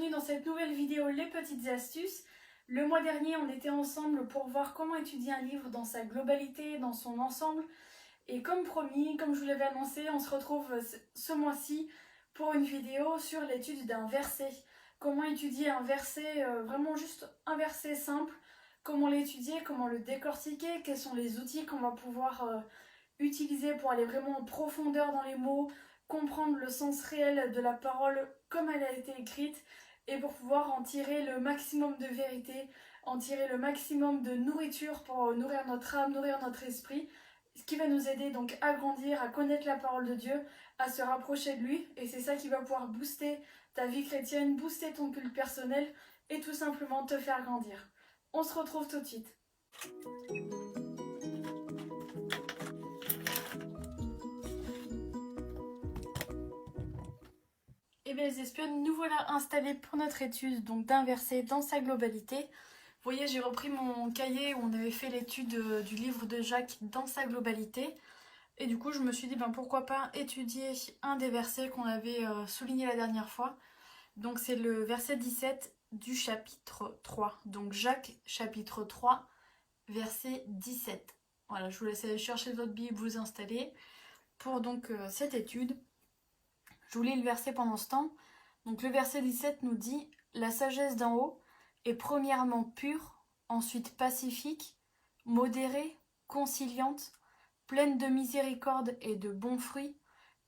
bienvenue dans cette nouvelle vidéo Les Petites Astuces. Le mois dernier, on était ensemble pour voir comment étudier un livre dans sa globalité, dans son ensemble. Et comme promis, comme je vous l'avais annoncé, on se retrouve ce mois-ci pour une vidéo sur l'étude d'un verset. Comment étudier un verset, vraiment juste un verset simple, comment l'étudier, comment le décortiquer, quels sont les outils qu'on va pouvoir utiliser pour aller vraiment en profondeur dans les mots, comprendre le sens réel de la parole comme elle a été écrite et pour pouvoir en tirer le maximum de vérité, en tirer le maximum de nourriture pour nourrir notre âme, nourrir notre esprit, ce qui va nous aider donc à grandir, à connaître la parole de Dieu, à se rapprocher de lui, et c'est ça qui va pouvoir booster ta vie chrétienne, booster ton culte personnel et tout simplement te faire grandir. On se retrouve tout de suite. Et bien les espionnes, nous voilà installés pour notre étude donc d'un verset dans sa globalité. Vous voyez, j'ai repris mon cahier où on avait fait l'étude du livre de Jacques dans sa globalité. Et du coup, je me suis dit, pourquoi pas étudier un des versets qu'on avait souligné la dernière fois. Donc c'est le verset 17 du chapitre 3. Donc Jacques, chapitre 3, verset 17. Voilà, je vous laisse aller chercher votre Bible, vous installer pour donc cette étude. Je vous lis le verset pendant ce temps. Donc le verset 17 nous dit « La sagesse d'en haut est premièrement pure, ensuite pacifique, modérée, conciliante, pleine de miséricorde et de bons fruits,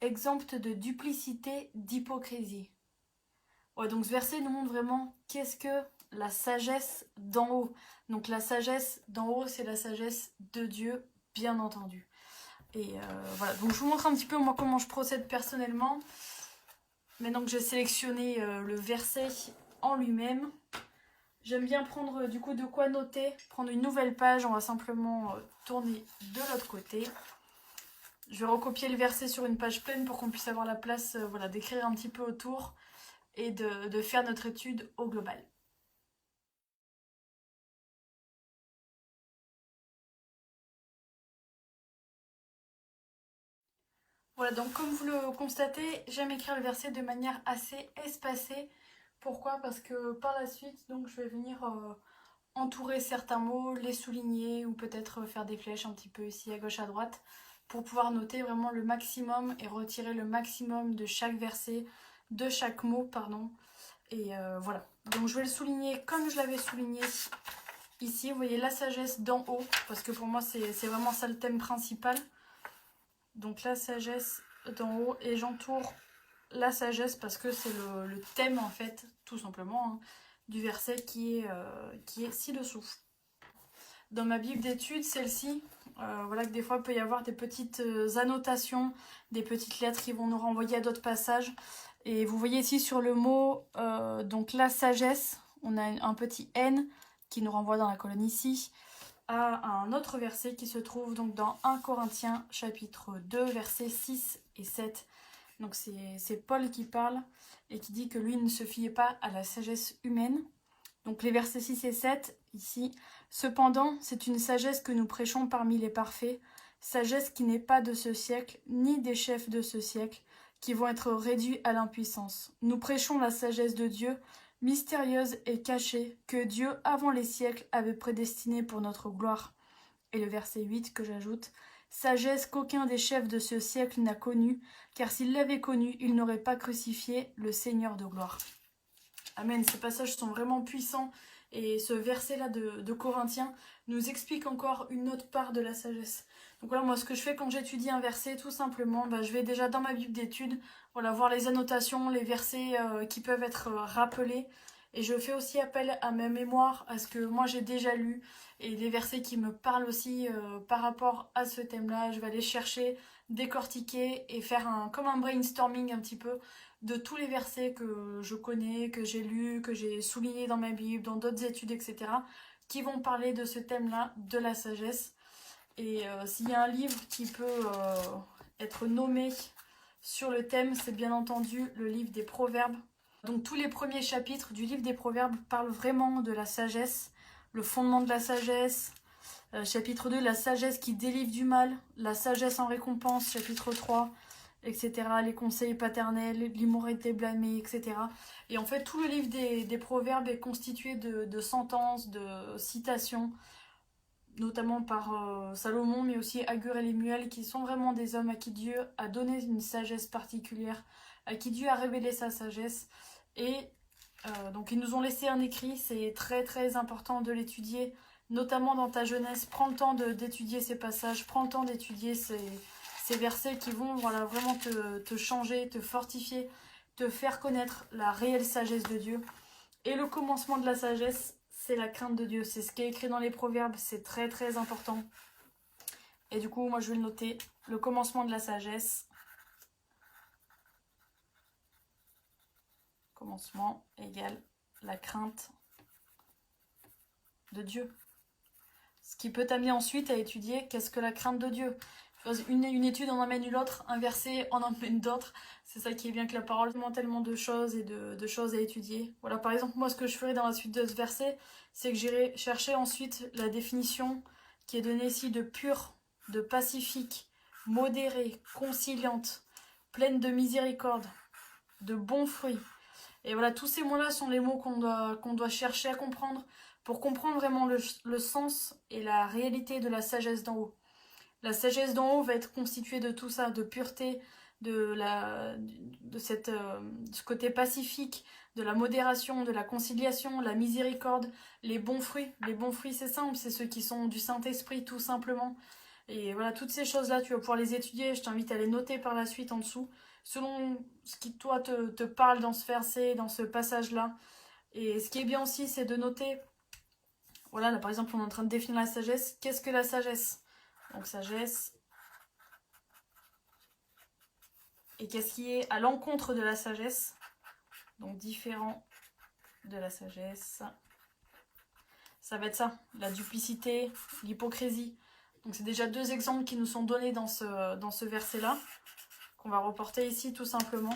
exempte de duplicité, d'hypocrisie. » Ouais, donc ce verset nous montre vraiment qu'est-ce que la sagesse d'en haut. Donc la sagesse d'en haut, c'est la sagesse de Dieu, bien entendu. Et voilà, donc je vous montre un petit peu moi comment je procède personnellement. Maintenant que j'ai sélectionné le verset en lui-même, j'aime bien prendre du coup de quoi noter, prendre une nouvelle page, on va simplement tourner de l'autre côté. Je vais recopier le verset sur une page pleine pour qu'on puisse avoir la place voilà, d'écrire un petit peu autour et de faire notre étude au global. Voilà, donc comme vous le constatez, j'aime écrire le verset de manière assez espacée. Pourquoi? Parce que par la suite, donc, je vais venir entourer certains mots, les souligner ou peut-être faire des flèches un petit peu ici à gauche à droite pour pouvoir noter vraiment le maximum et retirer le maximum de chaque verset, de chaque mot, pardon. Et voilà, donc je vais le souligner comme je l'avais souligné ici. Vous voyez la sagesse d'en haut, parce que pour moi c'est vraiment ça le thème principal. Donc la sagesse d'en haut, et j'entoure la sagesse parce que c'est le thème en fait, tout simplement, hein, du verset qui est ci-dessous. Dans ma Bible d'études, celle-ci, voilà que des fois il peut y avoir des petites annotations, des petites lettres qui vont nous renvoyer à d'autres passages. Et vous voyez ici sur le mot, donc la sagesse, on a un petit N qui nous renvoie dans la colonne ici, à un autre verset qui se trouve donc dans 1 Corinthiens chapitre 2 versets 6 et 7. Donc c'est Paul qui parle et qui dit que lui ne se fiait pas à la sagesse humaine. Donc les versets 6 et 7 ici. Cependant, c'est une sagesse que nous prêchons parmi les parfaits, sagesse qui n'est pas de ce siècle, ni des chefs de ce siècle, qui vont être réduits à l'impuissance. Nous prêchons la sagesse de Dieu, mystérieuse et cachée, que Dieu, avant les siècles, avait prédestinée pour notre gloire. Et le verset 8 que j'ajoute, sagesse qu'aucun des chefs de ce siècle n'a connue, car s'il l'avait connue, il n'aurait pas crucifié le Seigneur de gloire. Amen, ces passages sont vraiment puissants et ce verset-là de Corinthiens nous explique encore une autre part de la sagesse. Donc voilà, moi ce que je fais quand j'étudie un verset, tout simplement, je vais déjà dans ma Bible d'études, voilà, voir les annotations, les versets qui peuvent être rappelés. Et je fais aussi appel à ma mémoire, à ce que moi j'ai déjà lu, et des versets qui me parlent aussi par rapport à ce thème-là. Je vais aller chercher, décortiquer et faire comme un brainstorming un petit peu de tous les versets que je connais, que j'ai lus, que j'ai soulignés dans ma Bible, dans d'autres études, etc., qui vont parler de ce thème-là, de la sagesse. Et s'il y a un livre qui peut être nommé sur le thème, c'est bien entendu le livre des Proverbes. Donc tous les premiers chapitres du livre des Proverbes parlent vraiment de la sagesse, le fondement de la sagesse. Chapitre 2, la sagesse qui délivre du mal, la sagesse en récompense, chapitre 3. etc. Les conseils paternels, l'immoralité blâmée, etc. Et en fait, tout le livre des Proverbes est constitué de sentences, de citations, notamment par Salomon, mais aussi Agur et Lemuel, qui sont vraiment des hommes à qui Dieu a donné une sagesse particulière, à qui Dieu a révélé sa sagesse. Et donc ils nous ont laissé un écrit, c'est très très important de l'étudier, notamment dans ta jeunesse. Prends le temps d'étudier ces passages, prends le temps d'étudier ces versets qui vont voilà, vraiment te changer, te fortifier, te faire connaître la réelle sagesse de Dieu. Et le commencement de la sagesse, c'est la crainte de Dieu. C'est ce qui est écrit dans les Proverbes, c'est très très important. Et du coup, moi je vais le noter. Le commencement de la sagesse. Commencement égale la crainte de Dieu. Ce qui peut t'amener ensuite à étudier qu'est-ce que la crainte de Dieu. Une étude en emmène une autre, un verset en emmène d'autres. C'est ça qui est bien que la parole, tellement de choses et de choses à étudier. Voilà, par exemple, moi ce que je ferai dans la suite de ce verset, c'est que j'irai chercher ensuite la définition qui est donnée ici de pure, de pacifique, modérée, conciliante, pleine de miséricorde, de bons fruits. Et voilà, tous ces mots-là sont les mots qu'on doit chercher à comprendre pour comprendre vraiment le sens et la réalité de la sagesse d'en haut. La sagesse d'en haut va être constituée de tout ça, de pureté, ce côté pacifique, de la modération, de la conciliation, la miséricorde, les bons fruits. Les bons fruits, c'est simple, c'est ceux qui sont du Saint-Esprit, tout simplement. Et voilà, toutes ces choses-là, tu vas pouvoir les étudier. Je t'invite à les noter par la suite en dessous, selon ce qui, toi, te parle dans ce verset, dans ce passage-là. Et ce qui est bien aussi, c'est de noter, voilà, là, par exemple, on est en train de définir la sagesse. Qu'est-ce que la sagesse ? Donc, sagesse. Et qu'est-ce qui est à l'encontre de la sagesse ? Donc, différent de la sagesse. Ça va être ça, la duplicité, l'hypocrisie. Donc, c'est déjà deux exemples qui nous sont donnés dans ce verset-là, qu'on va reporter ici tout simplement.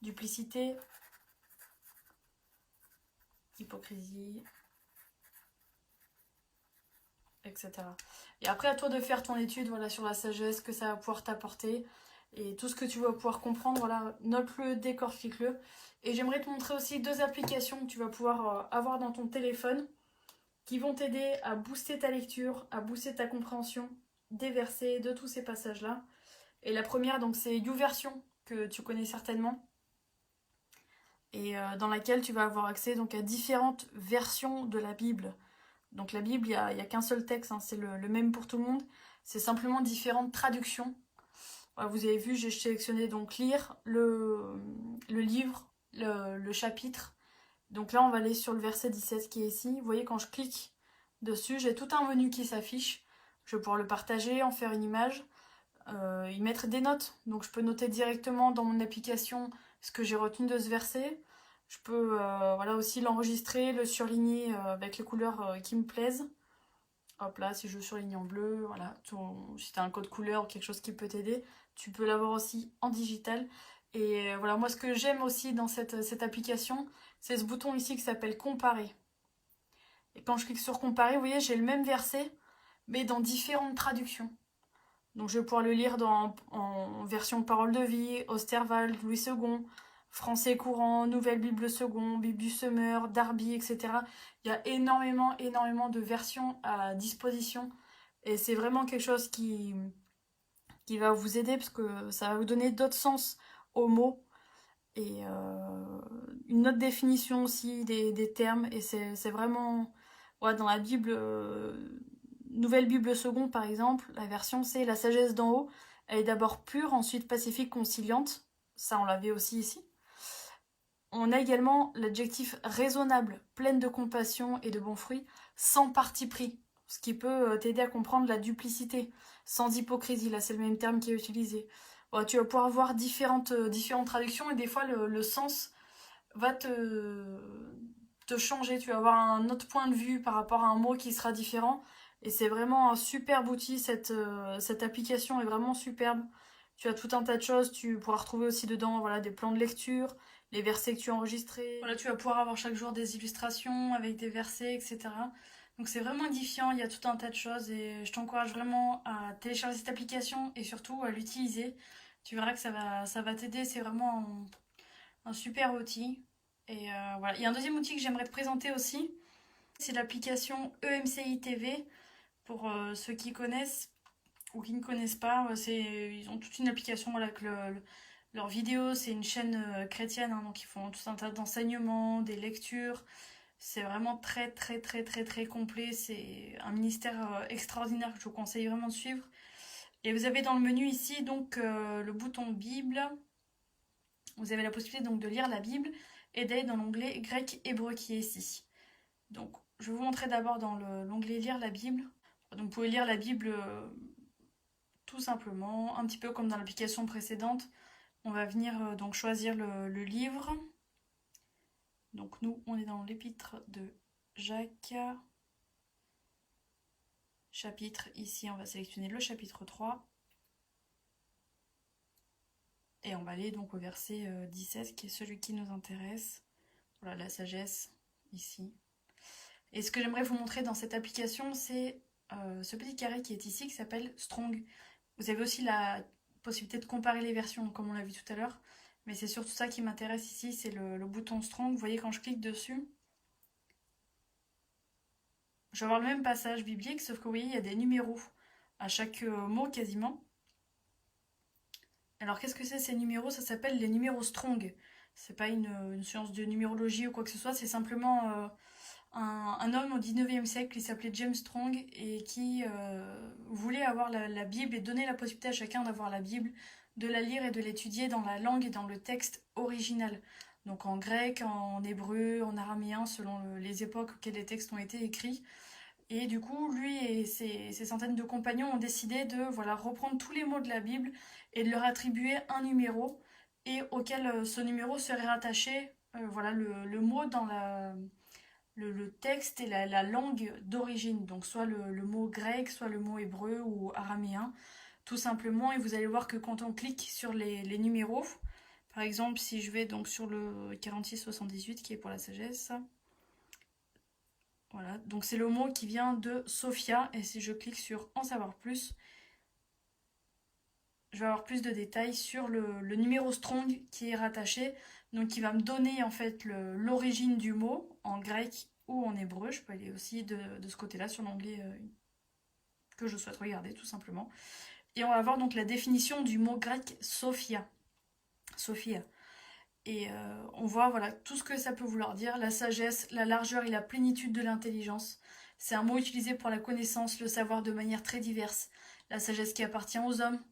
Duplicité, hypocrisie, etc. Et après, à toi de faire ton étude voilà, sur la sagesse, que ça va pouvoir t'apporter. Et tout ce que tu vas pouvoir comprendre, voilà, note-le, décortique-le. Et j'aimerais te montrer aussi deux applications que tu vas pouvoir avoir dans ton téléphone qui vont t'aider à booster ta lecture, à booster ta compréhension des versets, de tous ces passages-là. Et la première, donc, c'est YouVersion, que tu connais certainement, et dans laquelle tu vas avoir accès donc, à différentes versions de la Bible. Donc la Bible, il n'y a qu'un seul texte, hein, c'est le même pour tout le monde. C'est simplement différentes traductions. Voilà, vous avez vu, j'ai sélectionné donc lire le livre, le chapitre. Donc là, on va aller sur le verset 17 qui est ici. Vous voyez, quand je clique dessus, j'ai tout un menu qui s'affiche. Je vais pouvoir le partager, en faire une image, y mettre des notes. Donc je peux noter directement dans mon application ce que j'ai retenu de ce verset. Je peux voilà, aussi l'enregistrer, le surligner avec les couleurs qui me plaisent. Hop là, si je surligne en bleu, voilà, si tu as un code couleur ou quelque chose qui peut t'aider, tu peux l'avoir aussi en digital. Et voilà, moi ce que j'aime aussi dans cette application, c'est ce bouton ici qui s'appelle comparer. Et quand je clique sur comparer, vous voyez, j'ai le même verset, mais dans différentes traductions. Donc je vais pouvoir le lire en version parole de vie, Osterwald, Louis II, français courant, Nouvelle Bible Second, Bible du Semeur, Darby, etc. Il y a énormément de versions à disposition. Et c'est vraiment quelque chose qui va vous aider parce que ça va vous donner d'autres sens aux mots. Et une autre définition aussi des termes. Et c'est vraiment... Ouais, dans la Bible... Nouvelle Bible Second, par exemple, la version c'est la sagesse d'en haut. Elle est d'abord pure, ensuite pacifique, conciliante. Ça, on l'avait aussi ici. On a également l'adjectif raisonnable, pleine de compassion et de bons fruits, sans parti pris. Ce qui peut t'aider à comprendre la duplicité, sans hypocrisie. Là, c'est le même terme qui est utilisé. Bon, tu vas pouvoir voir différentes traductions et des fois, le sens va te changer. Tu vas avoir un autre point de vue par rapport à un mot qui sera différent. Et c'est vraiment un superbe outil, cette application est vraiment superbe. Tu as tout un tas de choses, tu pourras retrouver aussi dedans voilà, des plans de lecture, les versets que tu as enregistrés. Voilà, tu vas pouvoir avoir chaque jour des illustrations avec des versets, etc. Donc c'est vraiment édifiant, il y a tout un tas de choses et je t'encourage vraiment à télécharger cette application et surtout à l'utiliser. Tu verras que ça va t'aider, c'est vraiment un super outil. Et voilà. Il y a un deuxième outil que j'aimerais te présenter aussi, c'est l'application EMCI TV. Pour ceux qui connaissent ou qui ne connaissent pas, ils ont toute une application, voilà, leur vidéo, c'est une chaîne chrétienne, hein, donc ils font tout un tas d'enseignements, des lectures. C'est vraiment très très très très très complet. C'est un ministère extraordinaire que je vous conseille vraiment de suivre. Et vous avez dans le menu ici donc le bouton Bible. Vous avez la possibilité donc de lire la Bible et d'aller dans l'onglet grec-hébreu qui est ici. Donc je vais vous montrer d'abord dans l'onglet lire la Bible. Donc vous pouvez lire la Bible tout simplement, un petit peu comme dans l'application précédente. On va venir donc choisir le livre. Donc nous, on est dans l'épître de Jacques. Chapitre, ici on va sélectionner le chapitre 3. Et on va aller donc au verset 17 qui est celui qui nous intéresse. Voilà la sagesse ici. Et ce que j'aimerais vous montrer dans cette application, c'est ce petit carré qui est ici qui s'appelle Strong. Vous avez aussi la possibilité de comparer les versions comme on l'a vu tout à l'heure. Mais c'est surtout ça qui m'intéresse ici, c'est le bouton Strong. Vous voyez quand je clique dessus, je vais avoir le même passage biblique, sauf que vous voyez, il y a des numéros à chaque mot quasiment. Alors qu'est-ce que c'est ces numéros? Ça s'appelle les numéros Strong. C'est pas une science de numérologie ou quoi que ce soit, c'est simplement un homme au 19e siècle qui s'appelait James Strong et qui voulait avoir la Bible et donner la possibilité à chacun d'avoir la Bible, de la lire et de l'étudier dans la langue et dans le texte original. Donc en grec, en hébreu, en araméen, selon les époques auxquelles les textes ont été écrits. Et du coup, lui et ses centaines de compagnons ont décidé de voilà, reprendre tous les mots de la Bible et de leur attribuer un numéro et auquel ce numéro serait rattaché voilà, le mot dans le texte et la langue d'origine. Donc soit le mot grec, soit le mot hébreu ou araméen, tout simplement. Et vous allez voir que quand on clique sur les numéros, par exemple si je vais donc sur le 4678 qui est pour la sagesse, voilà, donc c'est le mot qui vient de Sophia, et si je clique sur en savoir plus, je vais avoir plus de détails sur le numéro Strong qui est rattaché, donc qui va me donner en fait l'origine du mot en grec ou en hébreu. Je peux aller aussi de ce côté-là sur l'onglet que je souhaite regarder tout simplement. Et on va voir donc la définition du mot grec Sophia. Sophia. Et on voit voilà tout ce que ça peut vouloir dire, la sagesse, la largeur et la plénitude de l'intelligence. C'est un mot utilisé pour la connaissance, le savoir de manière très diverse. La sagesse qui appartient aux hommes,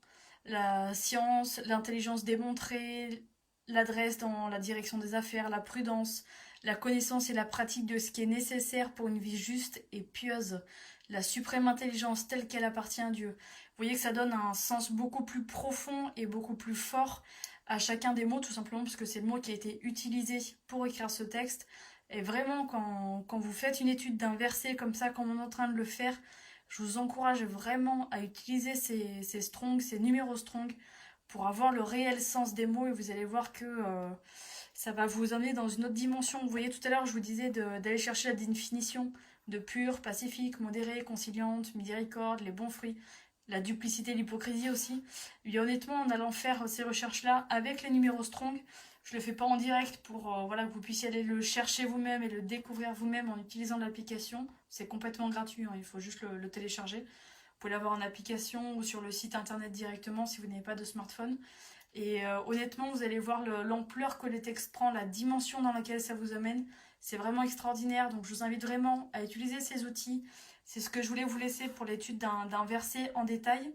la science, l'intelligence démontrée, l'adresse dans la direction des affaires, la prudence, la connaissance et la pratique de ce qui est nécessaire pour une vie juste et pieuse, la suprême intelligence telle qu'elle appartient à Dieu. Vous voyez que ça donne un sens beaucoup plus profond et beaucoup plus fort à chacun des mots, tout simplement parce que c'est le mot qui a été utilisé pour écrire ce texte. Et vraiment, quand vous faites une étude d'un verset comme ça, comme on est en train de le faire, je vous encourage vraiment à utiliser ces strong, ces numéros strong, pour avoir le réel sens des mots, et vous allez voir que ça va vous emmener dans une autre dimension. Vous voyez, tout à l'heure, je vous disais d'aller chercher la définition de pure, pacifique, modérée, conciliante, miséricorde, les bons fruits, la duplicité, l'hypocrisie aussi. Et honnêtement, en allant faire ces recherches-là avec les numéros strong, je ne le fais pas en direct pour voilà, que vous puissiez aller le chercher vous-même et le découvrir vous-même en utilisant l'application. C'est complètement gratuit, hein, il faut juste le télécharger. Vous pouvez l'avoir en application ou sur le site internet directement si vous n'avez pas de smartphone. Et honnêtement, vous allez voir l'ampleur que le texte prend, la dimension dans laquelle ça vous amène. C'est vraiment extraordinaire, donc je vous invite vraiment à utiliser ces outils. C'est ce que je voulais vous laisser pour l'étude d'un verset en détail.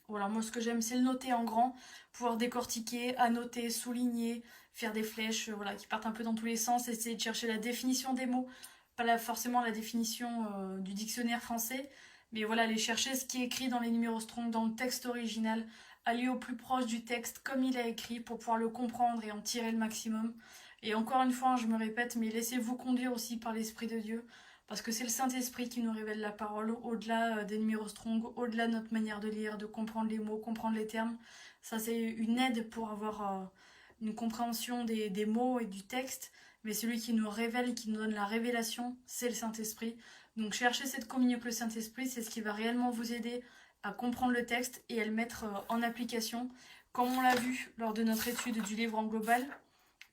Voilà, moi ce que j'aime c'est le noter en grand, pouvoir décortiquer, annoter, souligner, faire des flèches voilà, qui partent un peu dans tous les sens, essayer de chercher la définition des mots, pas forcément la définition du dictionnaire français, mais voilà, aller chercher ce qui est écrit dans les numéros strong, dans le texte original, aller au plus proche du texte comme il a écrit pour pouvoir le comprendre et en tirer le maximum. Et encore une fois, je me répète, mais laissez-vous conduire aussi par l'Esprit de Dieu. Parce que c'est le Saint-Esprit qui nous révèle la parole, au-delà des numéros strong, au-delà de notre manière de lire, de comprendre les mots, comprendre les termes. Ça, c'est une aide pour avoir une compréhension des mots et du texte. Mais celui qui nous révèle, qui nous donne la révélation, c'est le Saint-Esprit. Donc cherchez cette communion avec le Saint-Esprit, c'est ce qui va réellement vous aider à comprendre le texte et à le mettre en application. comme on l'a vu lors de notre étude du livre en global,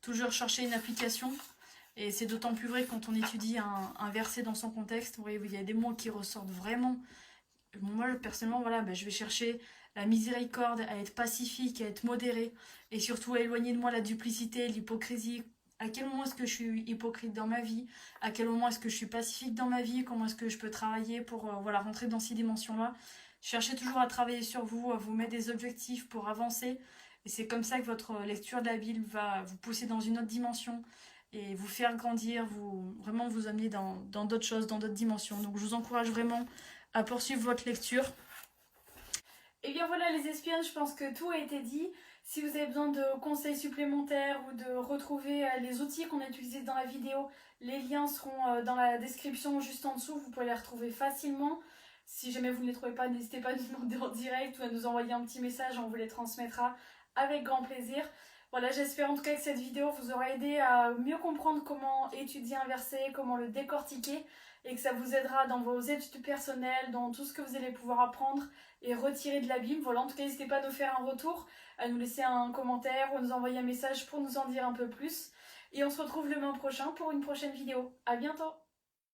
toujours chercher une application. Et c'est d'autant plus vrai quand on étudie un verset dans son contexte. Vous voyez, il y a des mots qui ressortent vraiment. Moi, personnellement, voilà, je vais chercher la miséricorde, à être pacifique, à être modéré, et surtout à éloigner de moi la duplicité, l'hypocrisie. À quel moment est-ce que je suis hypocrite dans ma vie? À quel moment est-ce que je suis pacifique dans ma vie? Comment est-ce que je peux travailler pour voilà, rentrer dans ces dimensions-là? Cherchez toujours à travailler sur vous, à vous mettre des objectifs pour avancer. Et c'est comme ça que votre lecture de la Bible va vous pousser dans une autre dimension et vous faire grandir, vraiment vous amener dans d'autres choses, dans d'autres dimensions. Donc je vous encourage vraiment à poursuivre votre lecture. Et bien voilà les espionnes, je pense que tout a été dit. Si vous avez besoin de conseils supplémentaires ou de retrouver les outils qu'on a utilisés dans la vidéo, les liens seront dans la description juste en dessous, vous pouvez les retrouver facilement. Si jamais vous ne les trouvez pas, n'hésitez pas à nous demander en direct ou à nous envoyer un petit message, on vous les transmettra avec grand plaisir. Voilà, j'espère en tout cas que cette vidéo vous aura aidé à mieux comprendre comment étudier un verset, comment le décortiquer, et que ça vous aidera dans vos études personnelles, dans tout ce que vous allez pouvoir apprendre et retirer de la Bible. Voilà, en tout cas, n'hésitez pas à nous faire un retour, à nous laisser un commentaire ou à nous envoyer un message pour nous en dire un peu plus. Et on se retrouve le mois prochain pour une prochaine vidéo. À bientôt!